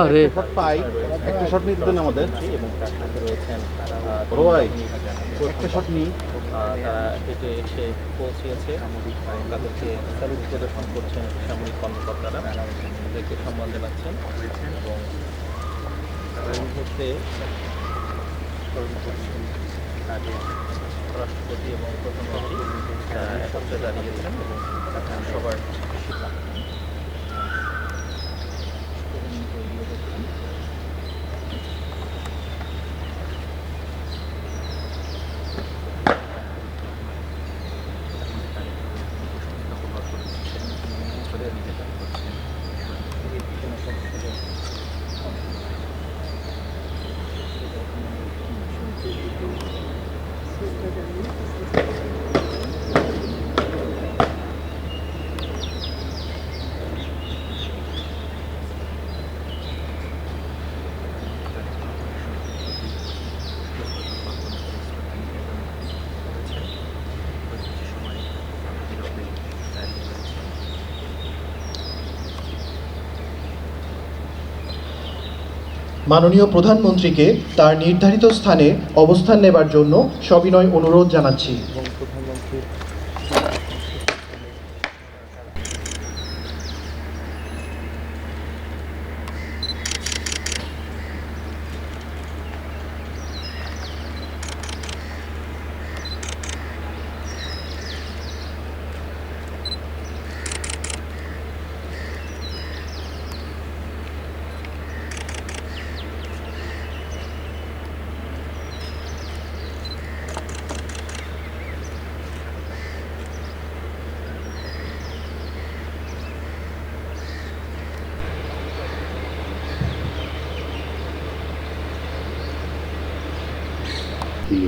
আরে পাই একটা শট নিতে দেন আমাদের এবং তার সাথে রয়েছেন বড় ভাই একটা শট নিই তারা হেঁটে এসে পৌঁছিয়েছে তাদেরকে স্যালুট প্রদর্শন করছেন সামরিক কর্মকর্তারা তাদেরকে সম্মান জানাচ্ছেন এবং এই মুহূর্তে স্মরণ করছেন আগে রাষ্ট্রপতি এবং প্রধানমন্ত্রী একত্রে দাঁড়িয়েছেন এবং সবার মাননীয় প্রধানমন্ত্রীকে তার নির্ধারিত স্থানে অবস্থান নেবার জন্য সবিনয় অনুরোধ জানাচ্ছি। এবং প্রধানমন্ত্রী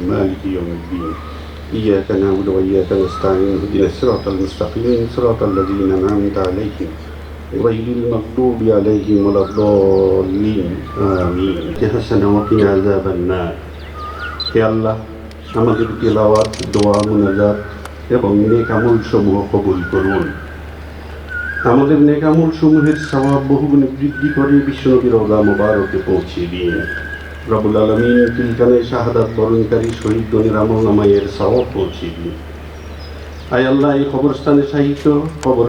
مالك يوم الدين إياك نعبد وإياك نستعين اهدنا الصراط المستقيم صراط الذين أنعمت عليهم غير المغضوب عليهم ولا الضالين آمين حسنا وقنا عذاب النار হে আল্লাহ আমাদের তিলাওয়াত দোয়া মুনাজাত এবং নেক আমল সমূহ কবুল করুন আমাদের নেক আমল সমূহের সওয়াব বহুগুণে বৃদ্ধি করে বিশ্বনবীর রওজা মুবারকে পৌঁছে দিন রব্বুল আলামিন ফিলকানে শাহাদাত বরণকারী শহীদগণের আমল নামায়ের সওয়াব পৌঁছে দিন আয় আল্লাহ এই কবরস্থানে সাহিত্য কবর